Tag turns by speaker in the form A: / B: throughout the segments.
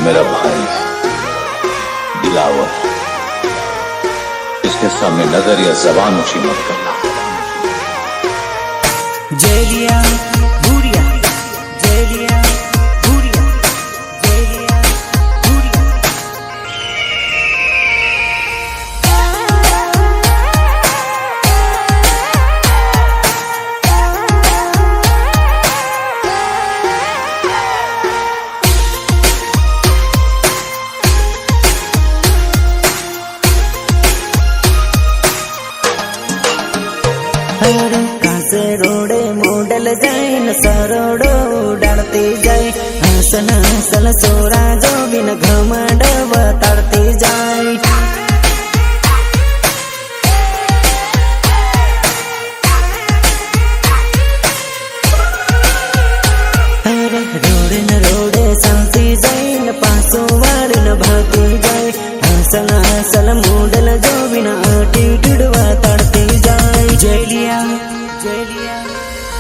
A: मेरा भाई दिलावर, इसके सामने नजर या जबान ऊंची मत करना।
B: जेलिया भूरिया, जेलिया भूरिया, जेलिया भूरिया। कासे रोडे मोडल जाए न सरोडो उड़ाते जाए, हसन हसल सोरा जो बिन घमंड बताते जाए। रोडे न रोडे सांसी जाए न पासो वार न भागे जाए, हसन हसल मोडल जो बिन एटीट्यूड बताते जाए। जेलिया जेलिया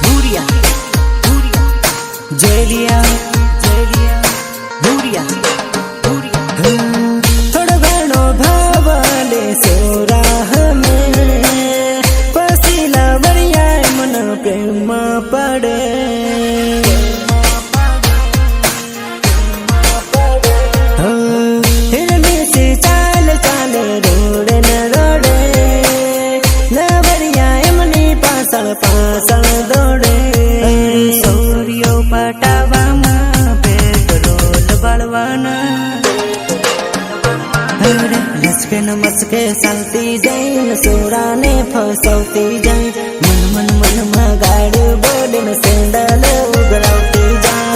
B: भूरिया, भूरिया, जेलिया जेलिया भूरिया, भूरिया। थोड़ा घणो भावले सोरा हमें पसीला बढ़िया मन प्रेम पड़े। हिरनी सी चाल चाल रोड न रोडे, पासल पासल दौड़े। सौरियो पटावामा पेट्रोल बलवाना, लसके न मस्के चलती जाए, सोरा ने फसौती जाए। मन मन मन में गाड़ी बोले न सेंडल उगड़ती जाए।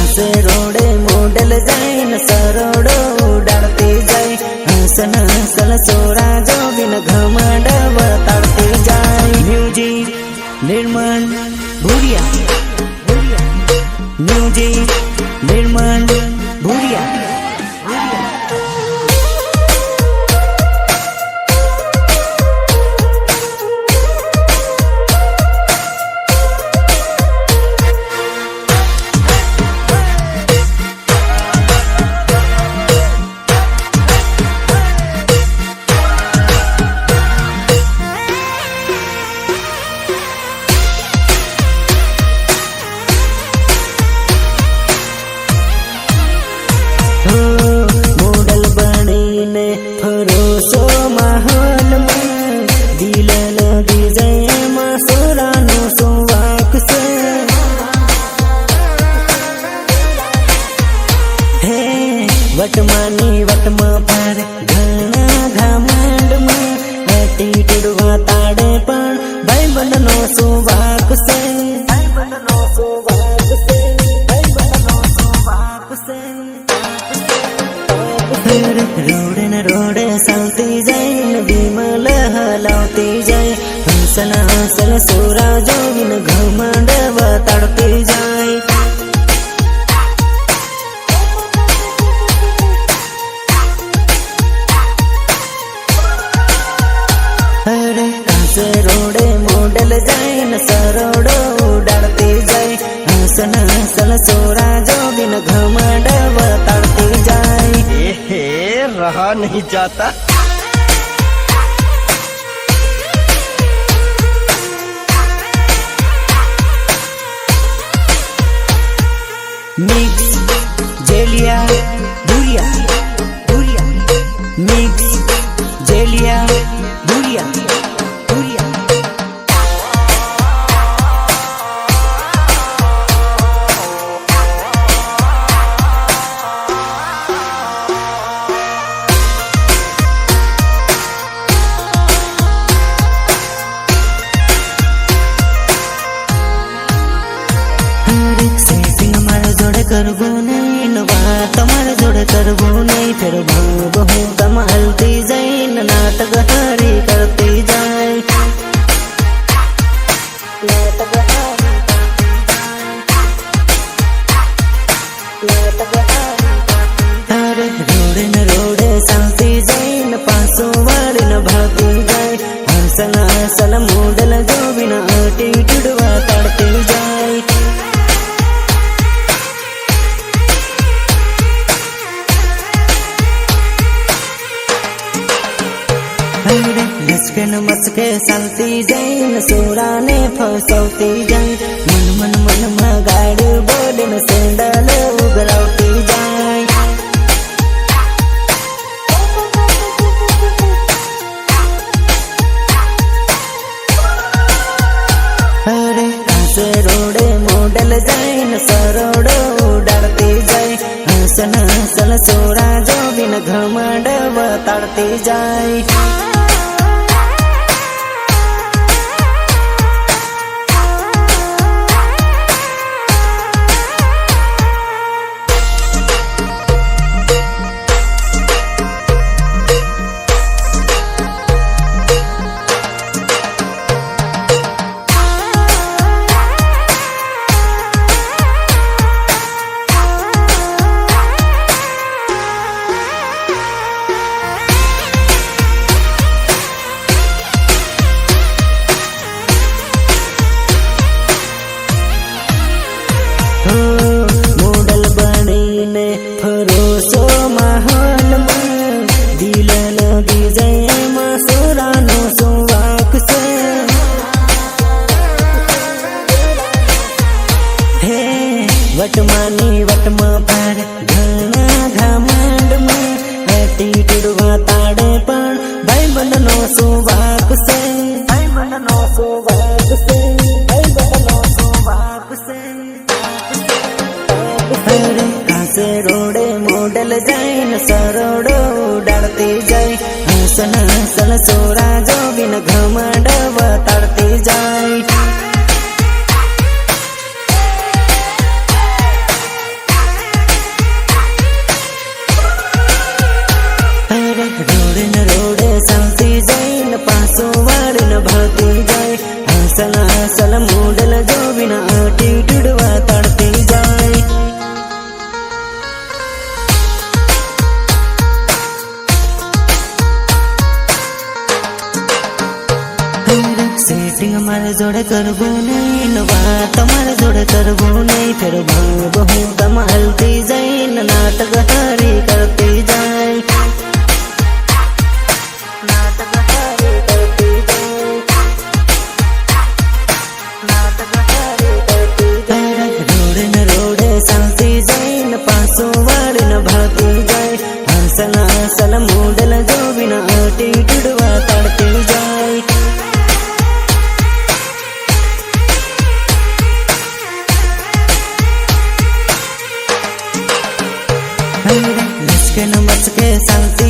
B: से रोडे मोडल जाए न सरोडो उड़ाते जाए, हसन हसल सोरा जो बिन घमंड बताते जाए। म्यूजिक निर्माण भूरिया, म्यूजिक निर्माण भूरिया। फरोसो माहौल में दिल लगी जाए मासोरा नो सुवाक से। हे वटमानी वटमा पर घना घमंड में एटीट्यूड वाताड़े पण भाई बंधनो सुवाक से, भाई बंधनो सुवाक से, भाई बंधनो सुवाक से। रोड न रोड चलती जाए न विमल हलाती जाए, हंसल हंसल सोरा जो बिन घमंड बताड़ती जाए। अरे कासे रोडे मोडल जाए न सरोडो उड़ाते जाए, हंसल हंसल सोरा जो बिन घमंड बताड़ती जाए।
C: रहा नहीं जाता।
B: मिक्स जेलिया भूरिया, भूरिया, मिक्स जेलिया भूरिया, भूरिया। करबो नहीं न बात तुम्हारे जोड़े करबो नहीं, फिर भाव हूँ तम हलती जाए न नाटक हारी करती जाए, नाटक हारी रोडे न रोडे चलती जाए न पासों वाली न भागी जाए, लचकन मचके चालती जाईन सोराने फसवती जाईन मन मन मन में गाडी बोलीन सेंडल उगलावती जाईन अरे हंसे रोडे मॉडल जाईन सरोडो उडाडती जाई हंसन हंसल सोरा जो बिन घमंड बताड़ती जाई मॉडल बनीने फरोसो महल में दिल लगी जाए मसूरानो सुवाक से हे वटमानी वटमा पर घना घमंड में एटीट्यूड वाताड़े पण भाई बननो सुवाक से भाई बननो सुवाक से भाई बननो सुवाक से हंसे रोडे मॉडल जाईन सरोडो उडाडती जाई हंसन हंसल सोरा जो बिन घमंड बताड़ती जाई रोडे न रोडे चालती जाईन पासो वाळीन भागती जाई हंसल हंसल मॉडल जो बिन एटीट्यूड वाताड़ती जाई सेटिंग मारे जोड़े करबो नहीं न बात मारे जोड़े करबो नहीं फिर भांग बहु दम हलती जाई न नाटक हारी करती जाई नाटक हारी करती जाई नाटक हारी करती जाई रोडे न रोडे चालती जाई न पासो वाली न भागती जाई हंसल हंसल मॉडल जो बिना एटीट्यूड वाताड़ती जाई लचकन मचके चालती